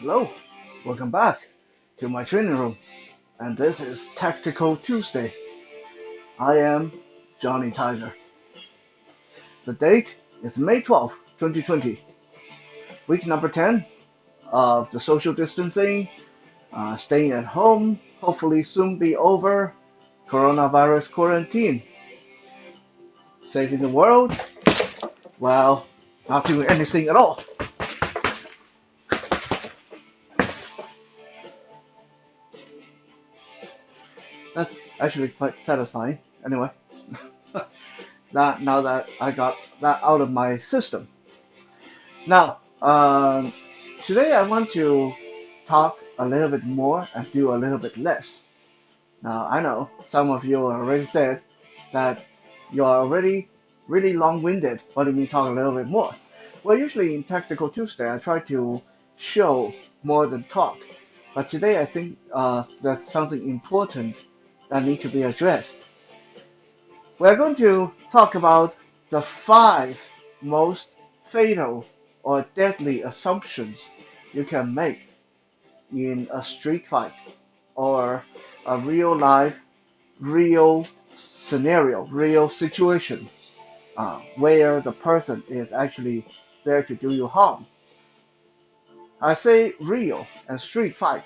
Hello, welcome back to my training room, and this is Tactical Tuesday. I am Johnny Tiger. The date is May 12th, 2020, week number 10 of the social distancing, staying at home, hopefully soon be over, coronavirus quarantine, saving the world, well, not doing anything at all. That's actually quite satisfying. Anyway, now that I got that out of my system. Now, today I want to talk a little bit more and do a little bit less. Now, I know some of you already said that you are already really long-winded. What do you mean talk a little bit more? Well, usually in Tactical Tuesday, I try to show more than talk. But today I think there's something important that needs to be addressed. We're going to talk about the five most fatal or deadly assumptions you can make in a street fight or a real life, real scenario, real situation where the person is actually there to do you harm. I say real and street fight.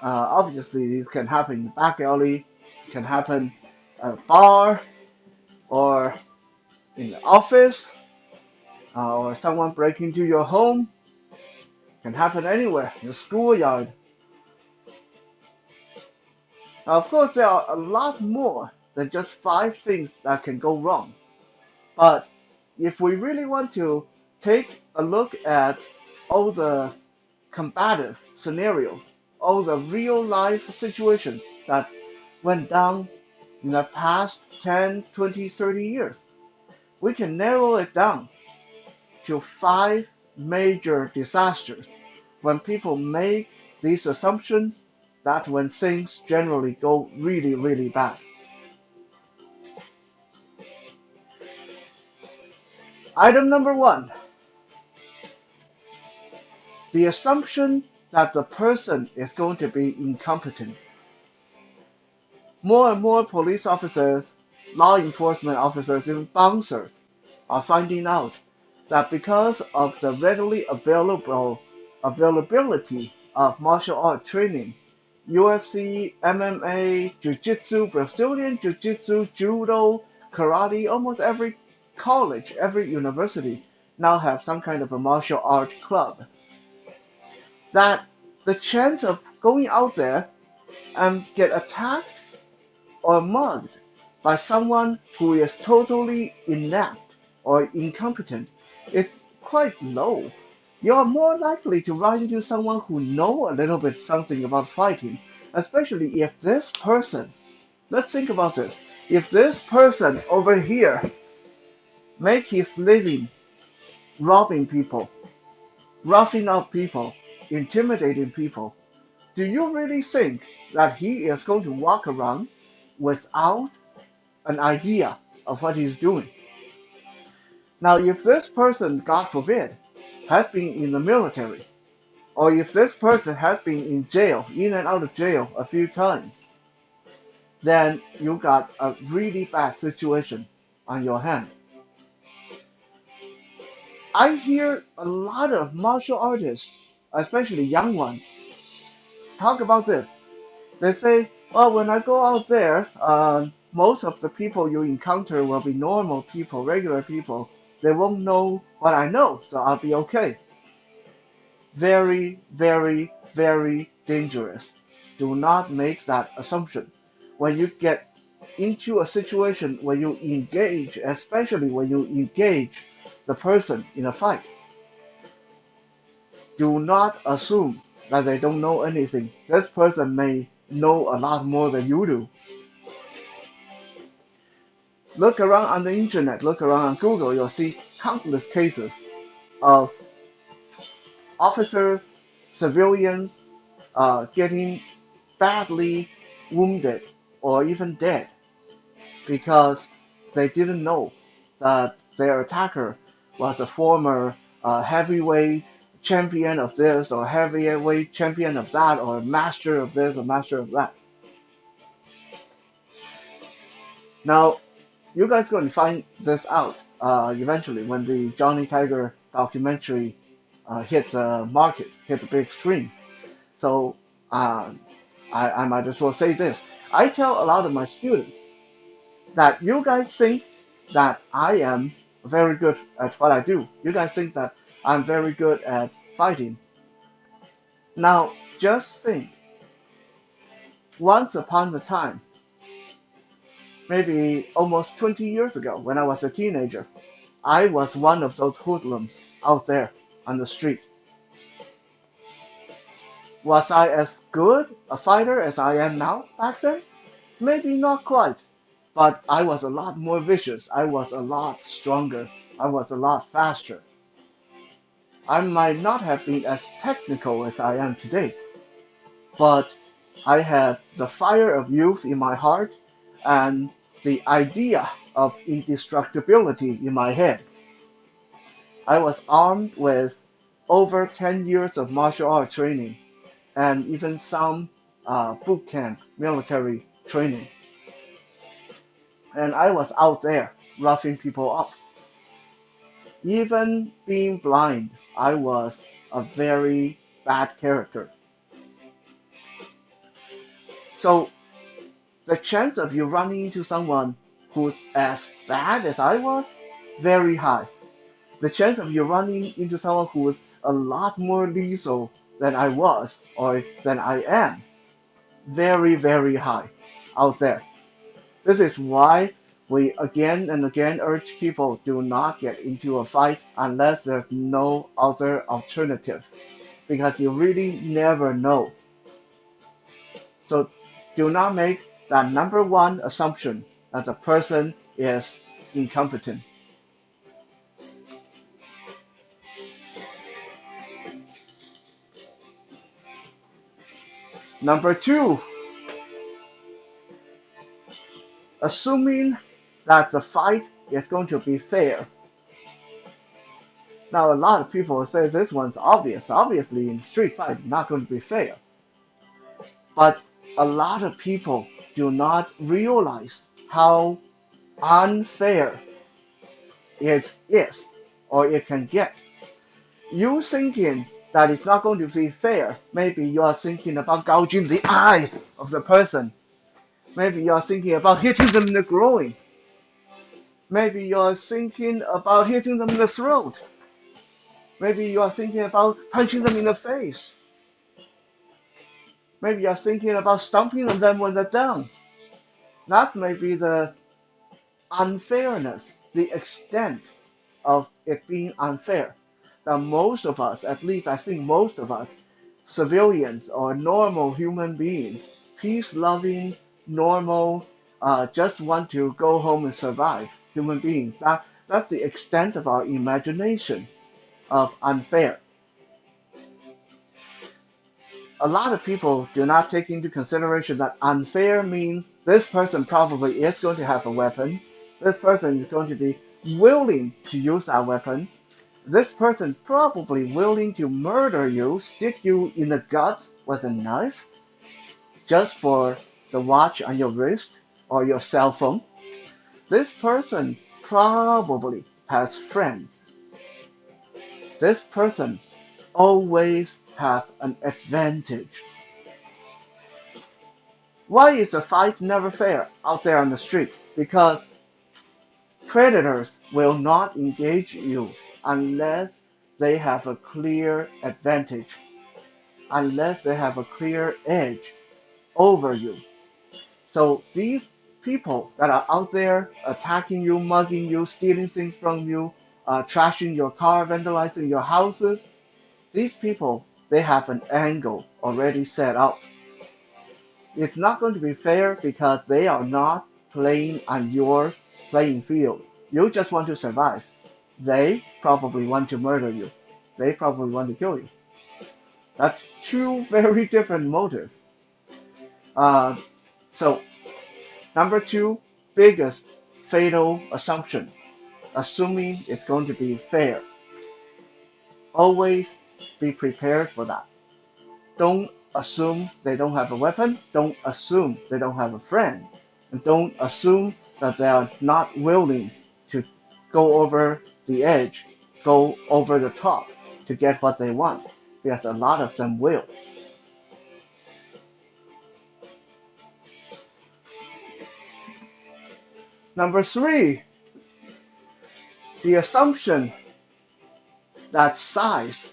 Obviously, these can happen in the back alley, can happen at a bar, or in the office, or someone breaking into your home. Can happen anywhere, in the schoolyard. Now, of course, there are a lot more than just five things that can go wrong. But if we really want to take a look at all the combative scenarios, all the real life situations that went down in the past 10, 20, 30 years, we can narrow it down to five major disasters when people make these assumptions, that's when things generally go really, really bad. Item number one, the assumption that the person is going to be incompetent. More and more police officers, law enforcement officers, even bouncers are finding out that because of the readily availability of martial art training, UFC, MMA, Jiu-Jitsu, Brazilian Jiu-Jitsu, Judo, Karate, almost every college, every university now have some kind of a martial art club. That the chance of going out there and get attacked or mugged by someone who is totally inept or incompetent is quite low. You're more likely to run into someone who know a little bit something about fighting, especially if this person, let's think about this, if this person over here make his living robbing people, roughing up people, intimidating people, do you really think that he is going to walk around without an idea of what he's doing? Now, if this person, God forbid, has been in the military, or if this person has been in jail, in and out of jail a few times, then you got a really bad situation on your hand. I hear a lot of martial artists, especially young ones, talk about this. They say, well, when I go out there, most of the people you encounter will be normal people, regular people. They won't know what I know, so I'll be okay. Very, very, very dangerous. Do not make that assumption. When you get into a situation where you engage, especially when you engage the person in a fight, do not assume that they don't know anything. This person may know a lot more than you do. Look around on the internet, look around on Google, you'll see countless cases of officers, civilians getting badly wounded or even dead because they didn't know that their attacker was a former heavyweight champion of this or heavyweight champion of that or master of this or master of that. Now, you guys going to find this out eventually when the Johnny Tiger documentary hits the market, hits the big screen. So uh, I might as well say this. I tell a lot of my students that you guys think that I am very good at what I do. You guys think that I'm very good at fighting. Now, just think, once upon a time, maybe almost 20 years ago, when I was a teenager, I was one of those hoodlums out there on the street. Was I as good a fighter as I am now back then? Maybe not quite, but I was a lot more vicious. I was a lot stronger. I was a lot faster. I might not have been as technical as I am today, but I had the fire of youth in my heart and the idea of indestructibility in my head. I was armed with over 10 years of martial art training and even some boot camp military training. And I was out there roughing people up. Even being blind, I was a very bad character. So the chance of you running into someone who's as bad as I was, very high. The chance of you running into someone who is a lot more lethal than I was or than I am, very, very high out there. This is why we again and again urge people do not get into a fight unless there's no other alternative, because you really never know. So do not make that number one assumption that the person is incompetent. Number two, assuming that the fight is going to be fair. Now, a lot of people say this one's obvious. Obviously, in street fight, not going to be fair. But a lot of people do not realize how unfair it is or it can get. You thinking that it's not going to be fair, maybe you are thinking about gouging the eyes of the person. Maybe you are thinking about hitting them in the groin. Maybe you are thinking about hitting them in the throat. Maybe you are thinking about punching them in the face. Maybe you are thinking about stomping on them when they're down. That may be the unfairness, the extent of it being unfair. That most of us, at least I think most of us, civilians or normal human beings, peace-loving, normal, just want to go home and survive human beings. That's the extent of our imagination of unfair. A lot of people do not take into consideration that unfair means this person probably is going to have a weapon. This person is going to be willing to use that weapon. This person probably willing to murder you, stick you in the guts with a knife, just for the watch on your wrist or your cell phone. This person probably has friends. This person always have an advantage. Why is a fight never fair out there on the street? Because predators will not engage you unless they have a clear advantage, unless they have a clear edge over you. So these people that are out there attacking you, mugging you, stealing things from you, trashing your car, vandalizing your houses, these people, they have an angle already set up. It's not going to be fair because they are not playing on your playing field. You just want to survive. They probably want to murder you. They probably want to kill you. That's two very different motives. Uh, so, number two, biggest fatal assumption, assuming it's going to be fair. Always Be prepared for that. Don't assume they don't have a weapon. Don't assume they don't have a friend. And don't assume that they are not willing to go over the edge, go over the top to get what they want. Because a lot of them will. Number three, the assumption that size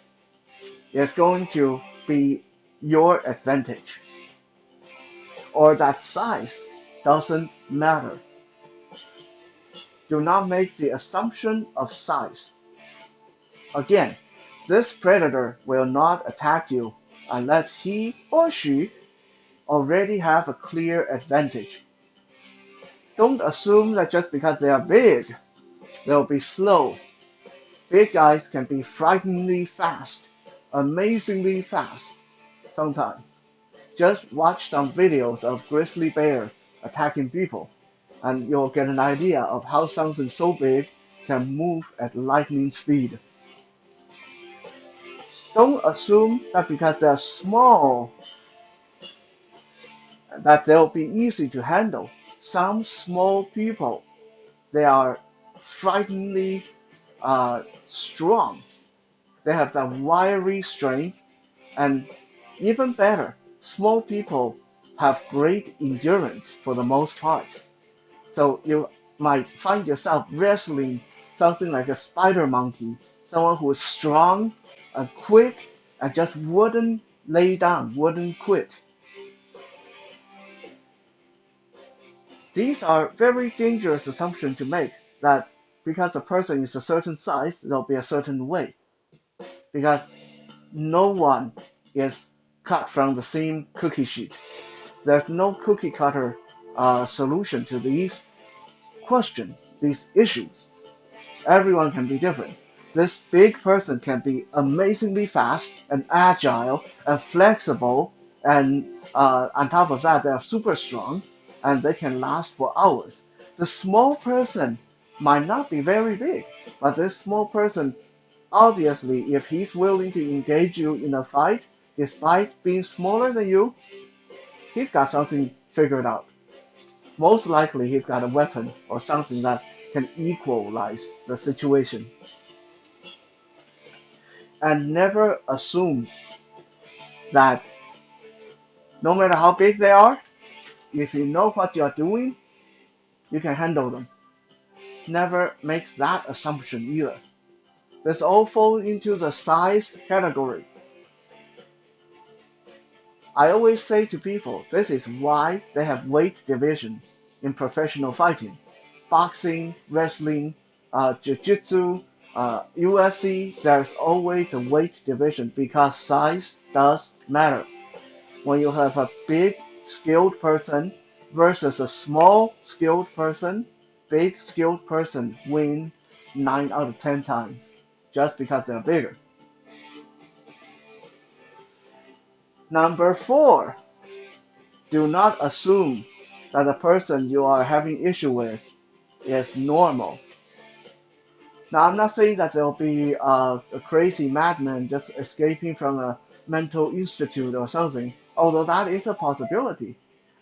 is going to be your advantage, or that size doesn't matter. Do not make the assumption of size. Again, this predator will not attack you unless he or she already have a clear advantage. Don't assume that just because they are big, they'll be slow. Big guys can be frighteningly fast, amazingly fast sometimes. Just watch some videos of grizzly bears attacking people, and you'll get an idea of how something so big can move at lightning speed. Don't assume that because they're small, that they'll be easy to handle. Some small people, they are frighteningly strong. They have that wiry strength, and even better, small people have great endurance for the most part. So you might find yourself wrestling something like a spider monkey, someone who is strong and quick and just wouldn't lay down, wouldn't quit. These are very dangerous assumptions to make, that because a person is a certain size, they'll be a certain way. Because no one is cut from the same cookie sheet. There's no cookie cutter solution to these questions, these issues. Everyone can be different. This big person can be amazingly fast and agile and flexible, and on top of that, they're super strong and they can last for hours. The small person might not be very big, but this small person, obviously, if he's willing to engage you in a fight, despite being smaller than you, he's got something figured out. Most likely, he's got a weapon or something that can equalize the situation. And never assume that no matter how big they are, if you know what you're doing, you can handle them. Never make that assumption either. This all falls into the size category. I always say to people, this is why they have weight division in professional fighting. Boxing, wrestling, jiu-jitsu, UFC, there's always a weight division because size does matter. When you have a big skilled person versus a small skilled person, big skilled person win 9 out of 10 times just because they're bigger. Number 4, do not assume that the person you are having issue with is normal. Now, I'm not saying that there'll be a crazy madman just escaping from a mental institute or something, although that is a possibility.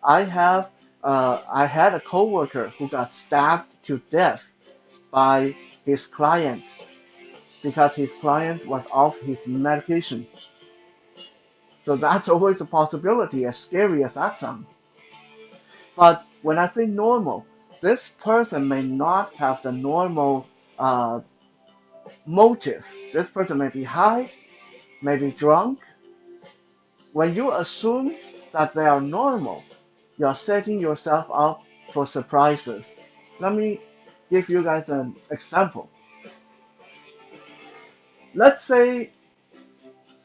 I had a coworker who got stabbed to death by his client because his client was off his medication. So that's always a possibility, as scary as that sounds. But when I say normal, this person may not have the normal motive. This person may be high, may be drunk. When you assume that they are normal, you're setting yourself up for surprises. Let me give you guys an example. Let's say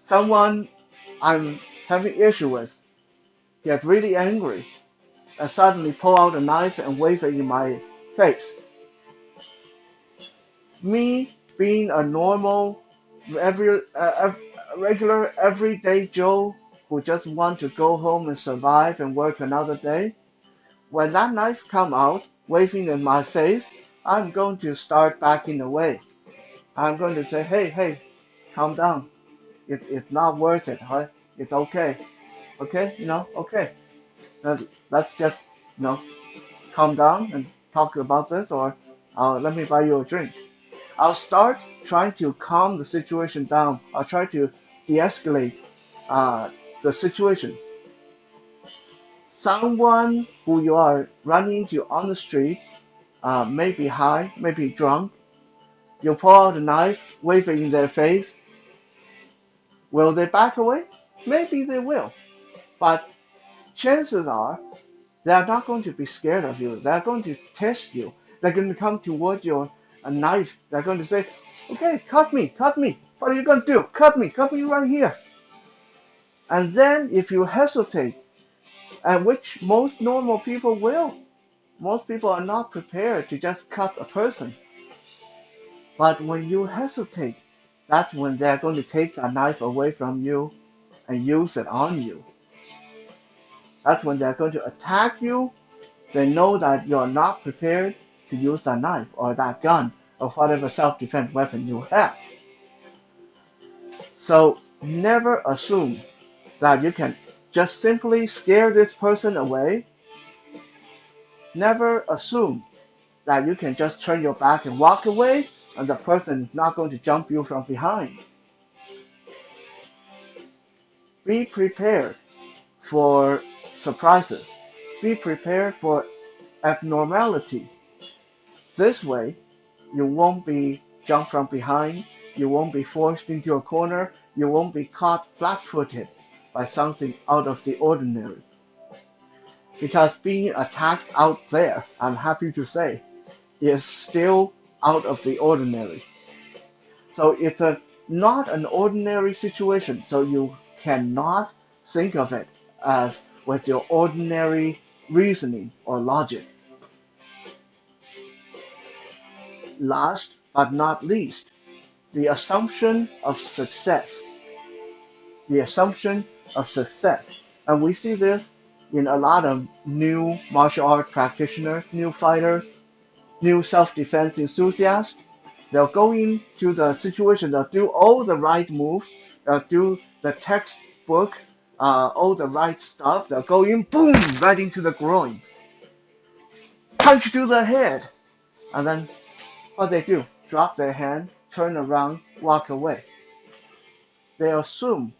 someone I'm having issue with gets really angry and suddenly pull out a knife and wave it in my face. Me being a normal, regular, everyday Joe who just want to go home and survive and work another day, when that knife come out, waving in my face, I'm going to start backing away. I'm going to say, hey, hey, calm down. It's not worth it, huh? It's okay. Okay, okay. Let's just, calm down and talk about this, or let me buy you a drink. I'll start trying to calm the situation down. I'll try to de-escalate the situation. Someone who you are running into on the street, may be high, may be drunk. You pull out a knife, wave it in their face. Will they back away? Maybe they will. But chances are they are not going to be scared of you. They are going to test you. They're going to come towards you a knife. They're going to say, okay, cut me, cut me. What are you going to do? Cut me right here. And then if you hesitate, and which most normal people will, most people are not prepared to just cut a person. But when you hesitate, that's when they're going to take that knife away from you and use it on you. That's when they're going to attack you. They know that you're not prepared to use that knife or that gun or whatever self-defense weapon you have. So never assume that you can just simply scare this person away. Never assume that you can just turn your back and walk away and the person is not going to jump you from behind. Be prepared for surprises. Be prepared for abnormality. This way, you won't be jumped from behind, you won't be forced into a corner, you won't be caught flat-footed by something out of the ordinary. Because being attacked out there, I'm happy to say, is still out of the ordinary. So it's not an ordinary situation, so you cannot think of it as with your ordinary reasoning or logic. Last but not least, the assumption of success. The assumption of success. And we see this in a lot of new martial art practitioners, new fighters, new self-defense enthusiasts. They'll go into the situation, they'll do all the right moves, they'll do the textbook, all the right stuff, they'll go in, boom, right into the groin, punch to the head, and then what they do, drop their hand, turn around, walk away. They assume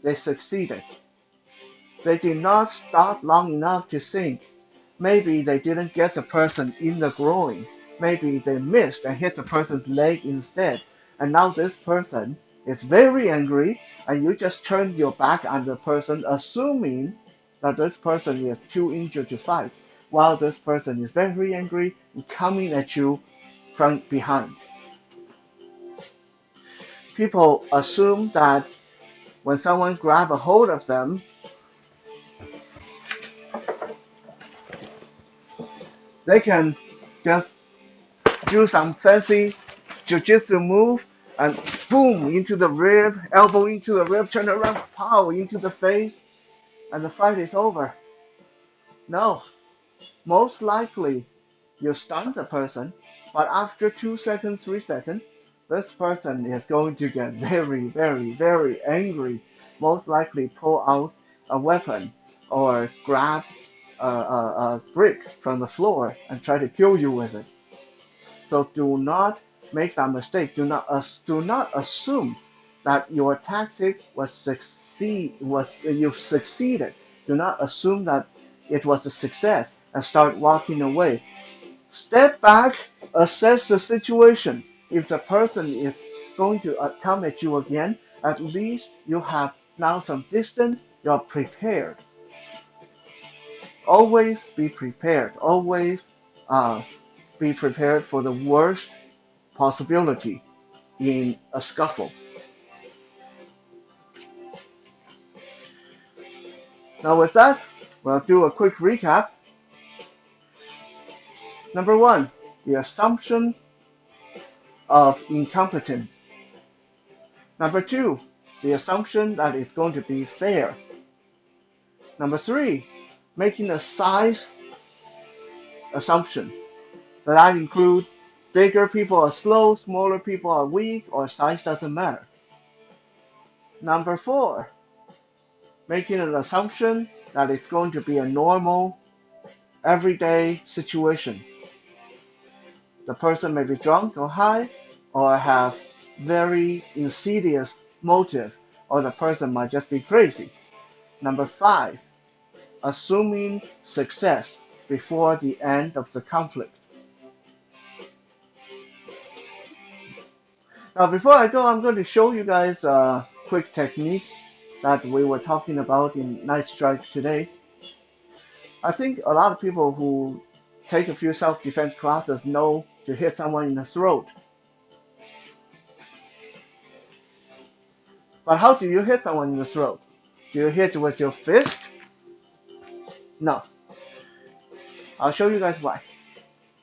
they succeeded. They did not stop long enough to think. Maybe they didn't get the person in the groin. Maybe they missed and hit the person's leg instead. And now this person is very angry, and you just turned your back on the person, assuming that this person is too injured to fight, while this person is very angry and coming at you from behind. People assume that when someone grabs a hold of them, they can just do some fancy jiu-jitsu move and boom into the rib, elbow into the rib, turn around, pow into the face, and the fight is over. No, most likely you stun the person, but after 2 seconds, 3 seconds, this person is going to get very, very, very angry. Most likely pull out a weapon or grab a brick from the floor and try to kill you with it. So do not make that mistake. Do not assume that your tactic was you've succeeded. Do not assume that it was a success and start walking away. Step back, assess the situation. If the person is going to come at you again, at least you have now some distance. You're prepared. Always be prepared. Always uh, be prepared for the worst possibility in a scuffle. Now with that, we'll do a quick recap. Number one, the assumption of incompetence. Number two, the assumption that it's going to be fair. Number three, making a size assumption. That includes bigger people are slow, smaller people are weak, or size doesn't matter. Number 4, making an assumption that it's going to be a normal, everyday situation. The person may be drunk or high, or have very insidious motive, or the person might just be crazy. Number 5, assuming success before the end of the conflict. Now, before I go, I'm going to show you guys a quick technique that we were talking about in Night Strike today. I think a lot of people who take a few self-defense classes know to hit someone in the throat. But how do you hit someone in the throat? Do you hit with your fist? No. I'll show you guys why.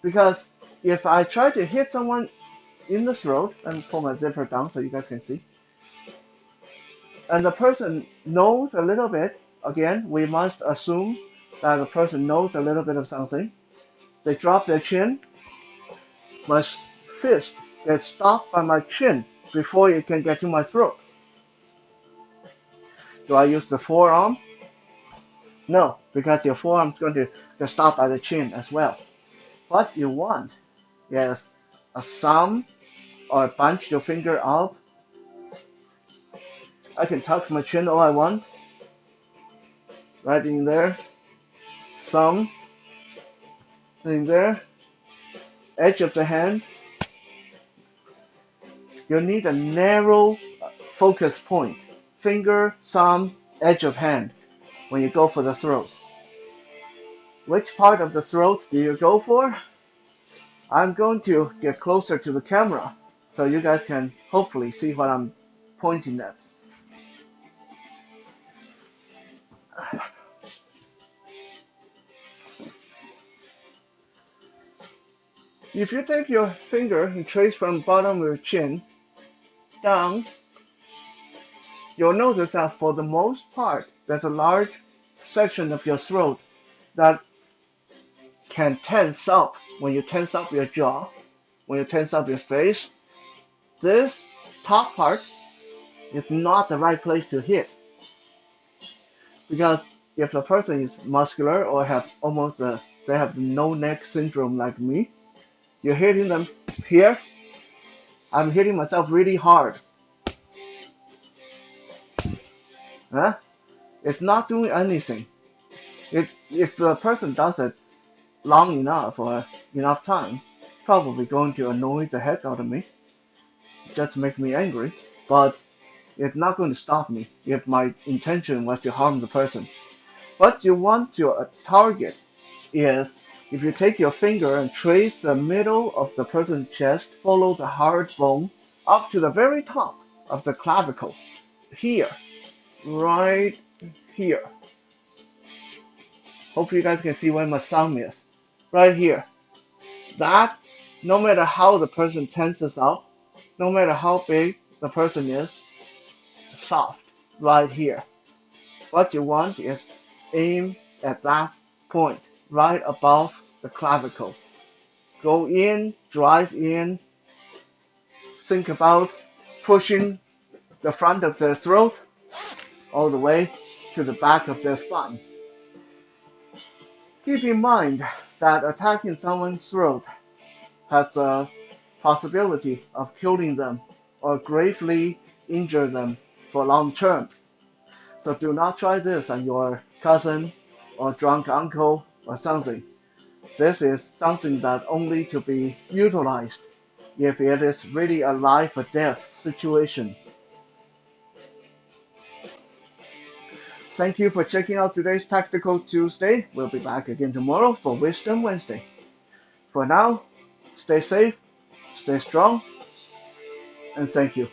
Because if I try to hit someone in the throat, and pull my zipper down so you guys can see, and the person knows a little bit, again, we must assume that the person knows a little bit of something. They drop their chin, my fist gets stopped by my chin before it can get to my throat. Do I use the forearm? No, because your forearm is going to get stopped by the chin as well. What you want is a thumb or bunch your finger up. I can touch my chin all I want. Right in there. Thumb. In there. Edge of the hand. You need a narrow focus point. Finger, thumb, edge of hand when you go for the throat. Which part of the throat do you go for? I'm going to get closer to the camera so you guys can hopefully see what I'm pointing at. If you take your finger and trace from the bottom of your chin down, you'll notice that for the most part, there's a large section of your throat that can tense up when you tense up your jaw, when you tense up your face. This top part is not the right place to hit. Because if the person is muscular or have they have no neck syndrome like me, you're hitting them here. I'm hitting myself really hard. Huh? It's not doing anything. If the person does it long enough or enough time, probably going to annoy the heck out of me. Just make me angry. But it's not going to stop me if my intention was to harm the person. What you want to target is if you take your finger and trace the middle of the person's chest, follow the hard bone up to the very top of the clavicle. Here. Right here. Hope you guys can see where my thumb is. Right here. That, no matter how the person tenses up, no matter how big the person is, soft. Right here. What you want is aim at that point, right above the clavicle. Go in, drive in, think about pushing the front of their throat all the way to the back of their spine. Keep in mind that attacking someone's throat has a possibility of killing them or gravely injure them for long term. So do not try this on your cousin or drunk uncle or something. This is something that only to be utilized if it is really a life or death situation. Thank you for checking out today's Tactical Tuesday. We'll be back again tomorrow for Wisdom Wednesday. For now, stay safe, stay strong, and thank you.